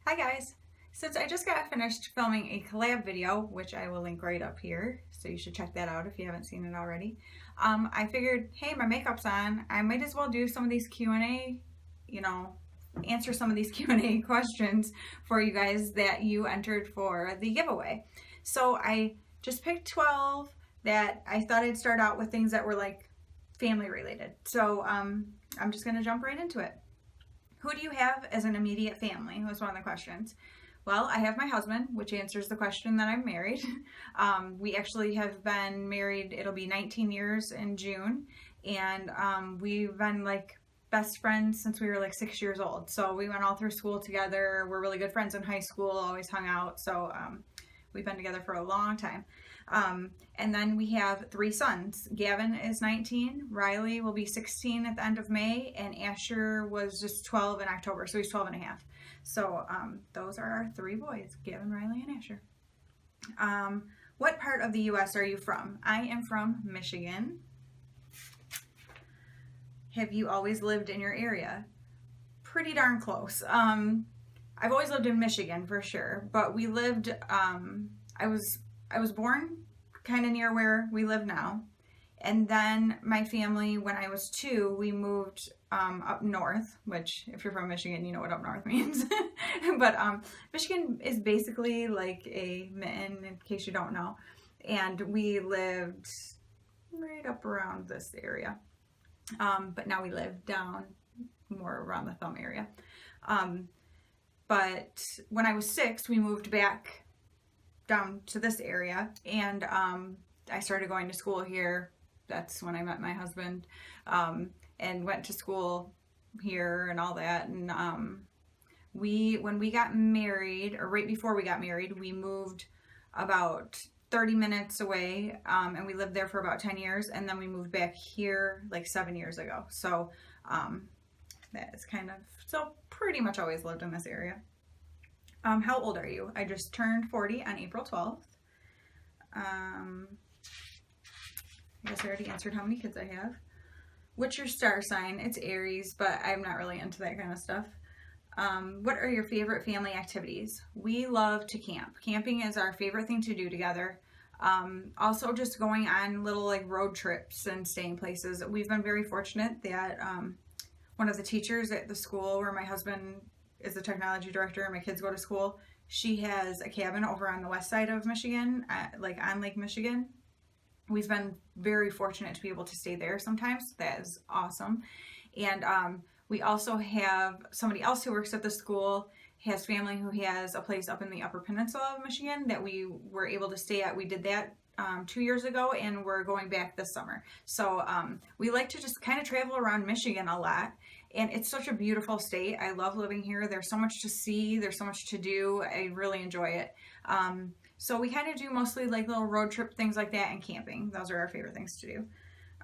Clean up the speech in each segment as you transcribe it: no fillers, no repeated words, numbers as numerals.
Hi guys! Since I just got finished filming a collab video, which I will link right up here, so you should check that out if you haven't seen it already, I figured, hey, my makeup's on, I might as well do some of these Q&A, answer some of these Q&A questions for you guys that you entered for the giveaway. So I just picked 12 that I thought I'd start out with things that were like family related. So I'm just going to jump right into it. Who do you have as an immediate family? Was one of the questions. Well, I have my husband, which answers the question that I'm married. We actually have been married, it'll be 19 years in June, and we've been like best friends since we were like 6 years old. So we went all through school together. We're really good friends in high school, always hung out. So we've been together for a long time. And then we have 3 sons. Gavin is 19, Riley will be 16 at the end of May, and Asher was just 12 in October, so he's 12 and a half. So those are our 3 boys, Gavin, Riley, and Asher. What part of the U.S. are you from? I am from Michigan. Have you always lived in your area? Pretty darn close. I've always lived in Michigan for sure, but we lived, I was born kind of near where we live now. And then my family, when I was 2, we moved up north, which if you're from Michigan, you know what up north means. But Michigan is basically like a mitten, in case you don't know. And we lived right up around this area. But now we live down more around the thumb area. But when I was 6, we moved back down to this area, and I started going to school here. That's when I met my husband, and went to school here and all that. And when we got married, or right before we got married, we moved about 30 minutes away, and we lived there for about 10 years, and then we moved back here like 7 years ago. So that is kind of, so pretty much always lived in this area. How old are you? I just turned 40 on April 12th. I guess I already answered how many kids I have. What's your star sign? It's Aries, but I'm not really into that kind of stuff. What are your favorite family activities? We love to camp. Camping is our favorite thing to do together. Also just going on little like road trips and staying places. We've been very fortunate that one of the teachers at the school where my husband is the technology director and my kids go to school, she has a cabin over on the west side of Michigan, like on Lake Michigan. We've been very fortunate to be able to stay there sometimes. That is awesome. And we also have somebody else who works at the school, has family who has a place up in the Upper Peninsula of Michigan that we were able to stay at. We did that 2 years ago, and we're going back this summer. So we like to just kind of travel around Michigan a lot. And it's such a beautiful state. I love living here. There's so much to see. There's so much to do. I really enjoy it. So we kind of do mostly like little road trip things like that, and camping. Those are our favorite things to do.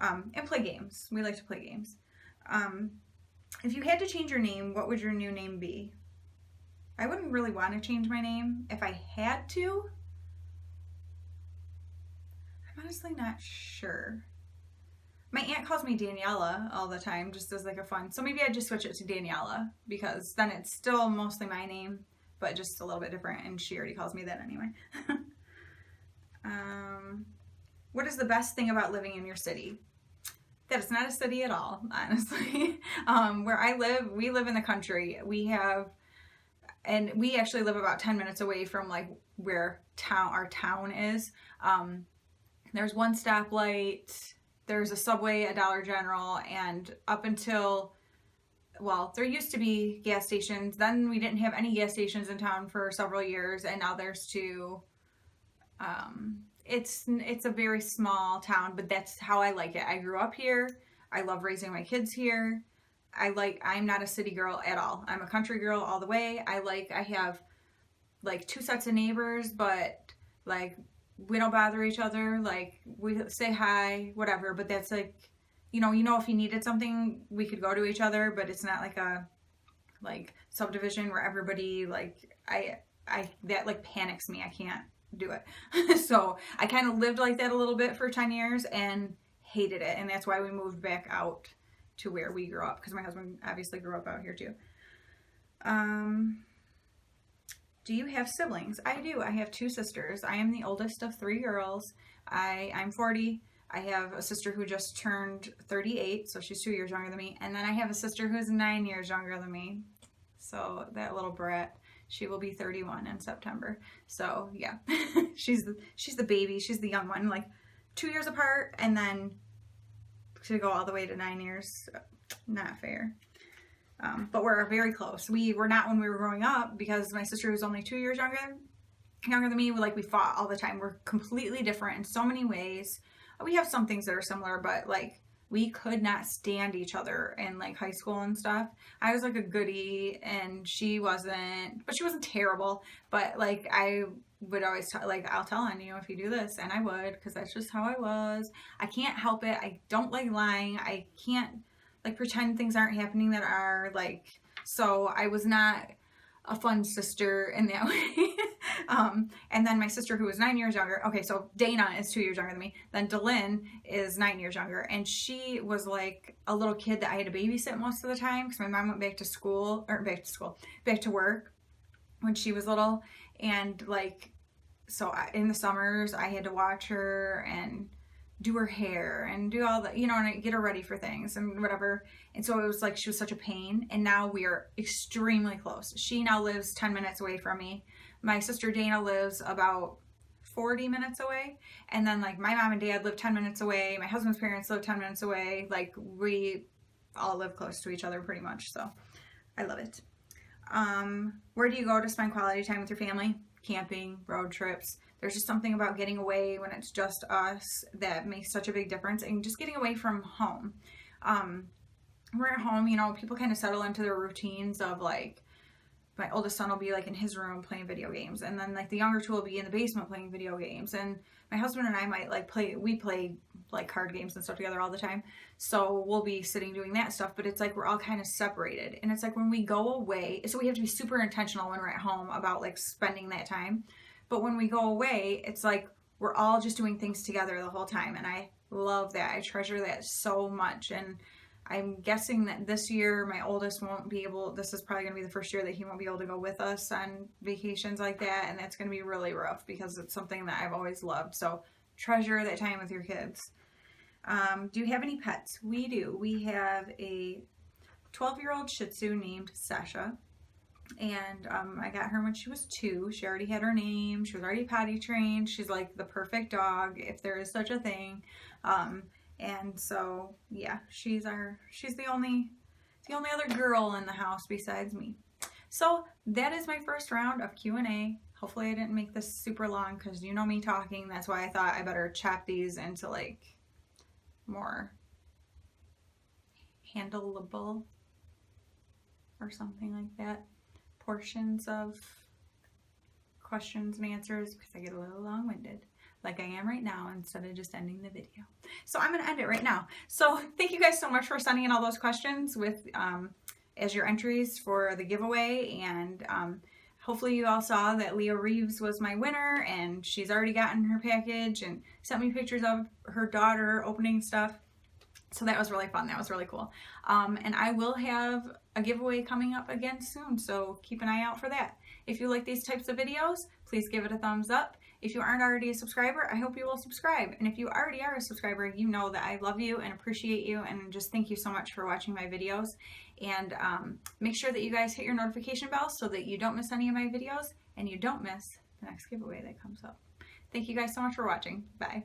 And play games. We like to play games. If you had to change your name, what would your new name be? I wouldn't really want to change my name. If I had to, I'm honestly not sure. My aunt calls me Daniela all the time, just as like a fun. So maybe I'd just switch it to Daniela, because then it's still mostly my name, but just a little bit different, and she already calls me that anyway. What is the best thing about living in your city? That it's not a city at all, honestly. Where I live, we live in the country. We actually live about 10 minutes away from like where our town is. There's one stoplight. There's a Subway, a Dollar General, and up until, well, there used to be gas stations. Then we didn't have any gas stations in town for several years, and now there's 2. It's a very small town, but that's how I like it. I grew up here. I love raising my kids here. I'm not a city girl at all. I'm a country girl all the way. I have like 2 sets of neighbors, but like we don't bother each other. Like we say hi, whatever, but that's like, if you needed something, we could go to each other, but it's not like a subdivision where everybody that like panics me. I can't do it. So I kind of lived like that a little bit for 10 years and hated it. And that's why we moved back out to where we grew up, because my husband obviously grew up out here too. Do you have siblings? I do. I have 2 sisters. I am the oldest of 3 girls. I'm 40. I have a sister who just turned 38, so she's 2 years younger than me. And then I have a sister who's 9 years younger than me. So that little brat, she will be 31 in September. So yeah, she's the baby. She's the young one, like 2 years apart, and then to go all the way to 9 years, not fair. But we're very close. We were not when we were growing up, because my sister was only 2 years younger than me. We fought all the time. We're completely different in so many ways. We have some things that are similar, but like we could not stand each other in like high school and stuff. I was like a goodie and she wasn't, but she wasn't terrible. But like I would always I'll tell on you if you do this, and I would, because that's just how I was. I can't help it. I don't like lying. I can't like pretend things aren't happening that are, like, so I was not a fun sister in that way. And then my sister, who was 9 years younger, okay, so Dana is 2 years younger than me, then Delyn is 9 years younger, and she was like a little kid that I had to babysit most of the time, because my mom went back to work when she was little, and like, so in the summers I had to watch her and do her hair and do all the, and get her ready for things and whatever. And so it was like she was such a pain, and now we are extremely close. She now lives 10 minutes away from me. My sister Dana lives about 40 minutes away, and then like my mom and dad live 10 minutes away. My husband's parents live 10 minutes away. Like we all live close to each other pretty much, so I love it. Where do you go to spend quality time with your family? Camping, road trips. There's just something about getting away when it's just us that makes such a big difference, and just getting away from home. We're at home, people kind of settle into their routines of like, my oldest son will be like in his room playing video games, and then like the younger two will be in the basement playing video games, and my husband and I might like we play like card games and stuff together all the time, so we'll be sitting doing that stuff. But it's like we're all kind of separated, and it's like when we go away, so we have to be super intentional when we're at home about like spending that time. But when we go away, it's like we're all just doing things together the whole time, and I love that. I treasure that so much. And I'm guessing that this year my oldest won't be able, this is probably going to be the first year that he won't be able to go with us on vacations like that, and that's going to be really rough because it's something that I've always loved. So treasure that time with your kids. Do you have any pets? We do. We have a 12-year-old Shih Tzu named Sasha, and I got her when she was 2. She already had her name. She was already potty trained. She's like the perfect dog, if there is such a thing. And so yeah, she's the only other girl in the house besides me. So that is my first round of Q&A. Hopefully I didn't make this super long, because you know me talking. That's why I thought I better chop these into like more handleable or something like that portions of questions and answers, because I get a little long-winded like I am right now, instead of just ending the video. So I'm going to end it right now. So thank you guys so much for sending in all those questions with as your entries for the giveaway. And hopefully you all saw that Leah Reeves was my winner, and she's already gotten her package and sent me pictures of her daughter opening stuff. So that was really fun. That was really cool. And I will have a giveaway coming up again soon, so keep an eye out for that. If you like these types of videos, please give it a thumbs up. If you aren't already a subscriber, I hope you will subscribe. And if you already are a subscriber, you know that I love you and appreciate you, and just thank you so much for watching my videos. And make sure that you guys hit your notification bell so that you don't miss any of my videos, and you don't miss the next giveaway that comes up. Thank you guys so much for watching. Bye.